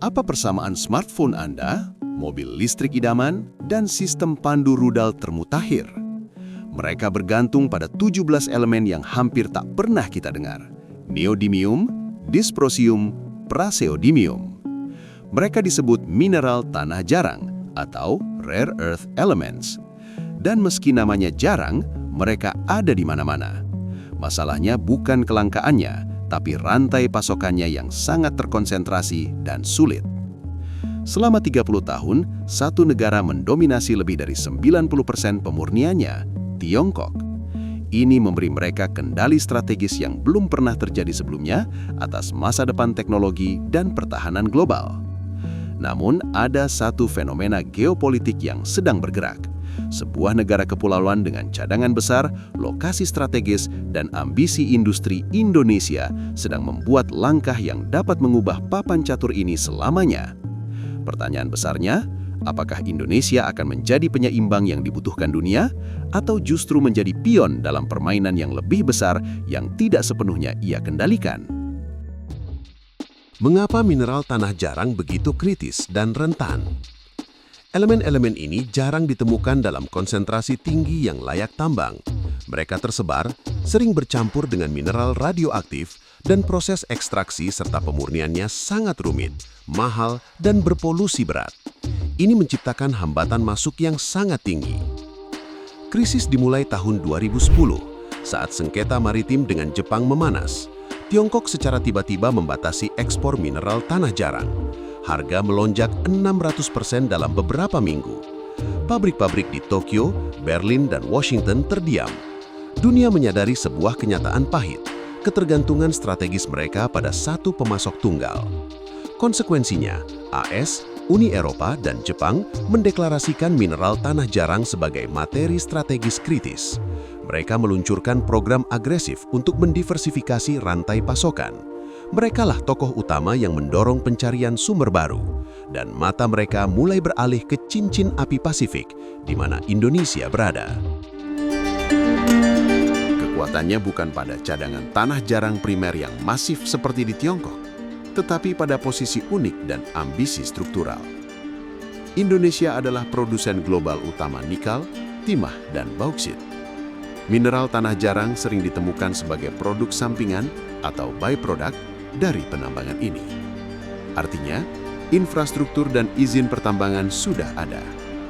Apa persamaan smartphone Anda, mobil listrik idaman, dan sistem pandu rudal termutakhir? Mereka bergantung pada 17 elemen yang hampir tak pernah kita dengar. Neodymium, dysprosium, praseodymium. Mereka disebut mineral tanah jarang atau rare earth elements. Dan meski namanya jarang, mereka ada di mana-mana. Masalahnya bukan kelangkaannya, tapi rantai pasokannya yang sangat terkonsentrasi dan sulit. Selama 30 tahun, satu negara mendominasi lebih dari 90% pemurniannya, Tiongkok. Ini memberi mereka kendali strategis yang belum pernah terjadi sebelumnya atas masa depan teknologi dan pertahanan global. Namun, ada satu fenomena geopolitik yang sedang bergerak. Sebuah negara kepulauan dengan cadangan besar, lokasi strategis, dan ambisi industri Indonesia sedang membuat langkah yang dapat mengubah papan catur ini selamanya. Pertanyaan besarnya, apakah Indonesia akan menjadi penyeimbang yang dibutuhkan dunia, atau justru menjadi pion dalam permainan yang lebih besar yang tidak sepenuhnya ia kendalikan? Mengapa mineral tanah jarang begitu kritis dan rentan? Elemen-elemen ini jarang ditemukan dalam konsentrasi tinggi yang layak tambang. Mereka tersebar, sering bercampur dengan mineral radioaktif, dan proses ekstraksi serta pemurniannya sangat rumit, mahal, dan berpolusi berat. Ini menciptakan hambatan masuk yang sangat tinggi. Krisis dimulai tahun 2010, saat sengketa maritim dengan Jepang memanas. Tiongkok secara tiba-tiba membatasi ekspor mineral tanah jarang. Harga melonjak 600% dalam beberapa minggu. Pabrik-pabrik di Tokyo, Berlin, dan Washington terdiam. Dunia menyadari sebuah kenyataan pahit, ketergantungan strategis mereka pada satu pemasok tunggal. Konsekuensinya, AS, Uni Eropa, dan Jepang mendeklarasikan mineral tanah jarang sebagai materi strategis kritis. Mereka meluncurkan program agresif untuk mendiversifikasi rantai pasokan. Merekalah tokoh utama yang mendorong pencarian sumber baru, dan mata mereka mulai beralih ke cincin api Pasifik, di mana Indonesia berada. Kekuatannya bukan pada cadangan tanah jarang primer yang masif seperti di Tiongkok, tetapi pada posisi unik dan ambisi struktural. Indonesia adalah produsen global utama nikel, timah, dan bauksit. Mineral tanah jarang sering ditemukan sebagai produk sampingan atau byproduct dari penambangan ini. Artinya, infrastruktur dan izin pertambangan sudah ada,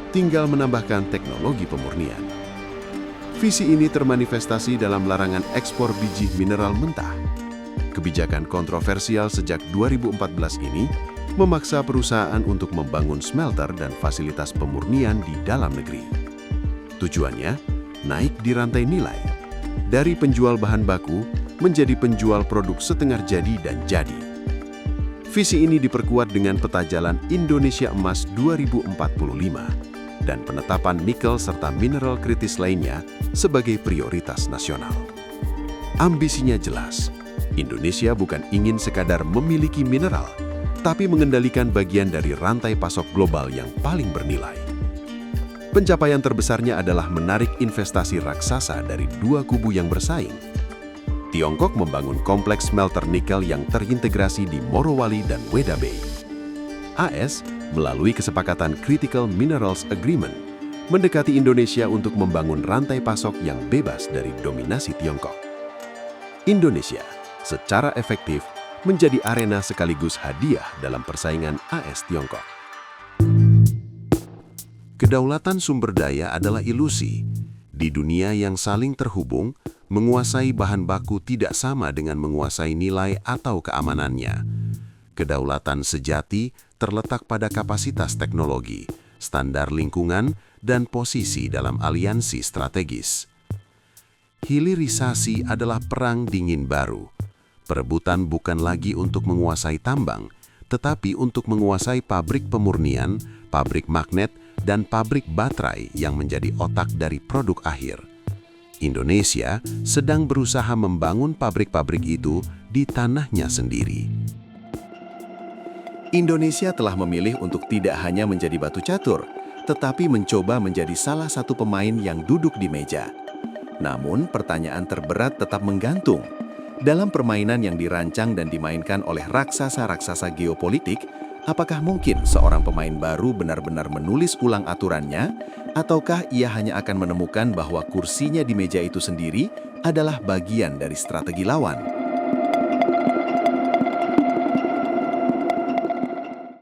tinggal menambahkan teknologi pemurnian. Visi ini termanifestasi dalam larangan ekspor biji mineral mentah. Kebijakan kontroversial sejak 2014 ini memaksa perusahaan untuk membangun smelter dan fasilitas pemurnian di dalam negeri. Tujuannya, naik di rantai nilai, dari penjual bahan baku menjadi penjual produk setengah jadi dan jadi. Visi ini diperkuat dengan peta jalan Indonesia Emas 2045 dan penetapan nikel serta mineral kritis lainnya sebagai prioritas nasional. Ambisinya jelas, Indonesia bukan ingin sekadar memiliki mineral, tapi mengendalikan bagian dari rantai pasok global yang paling bernilai. Pencapaian terbesarnya adalah menarik investasi raksasa dari dua kubu yang bersaing. Tiongkok membangun kompleks smelter nikel yang terintegrasi di Morowali dan Weda Bay. AS melalui kesepakatan Critical Minerals Agreement mendekati Indonesia untuk membangun rantai pasok yang bebas dari dominasi Tiongkok. Indonesia secara efektif menjadi arena sekaligus hadiah dalam persaingan AS Tiongkok. Kedaulatan sumber daya adalah ilusi. Di dunia yang saling terhubung, menguasai bahan baku tidak sama dengan menguasai nilai atau keamanannya. Kedaulatan sejati terletak pada kapasitas teknologi, standar lingkungan, dan posisi dalam aliansi strategis. Hilirisasi adalah perang dingin baru. Perebutan bukan lagi untuk menguasai tambang, tetapi untuk menguasai pabrik pemurnian, pabrik magnet, dan pabrik baterai yang menjadi otak dari produk akhir. Indonesia sedang berusaha membangun pabrik-pabrik itu di tanahnya sendiri. Indonesia telah memilih untuk tidak hanya menjadi batu catur, tetapi mencoba menjadi salah satu pemain yang duduk di meja. Namun, pertanyaan terberat tetap menggantung. Dalam permainan yang dirancang dan dimainkan oleh raksasa-raksasa geopolitik, Apakah mungkin seorang pemain baru benar-benar menulis ulang aturannya, ataukah ia hanya akan menemukan bahwa kursinya di meja itu sendiri adalah bagian dari strategi lawan?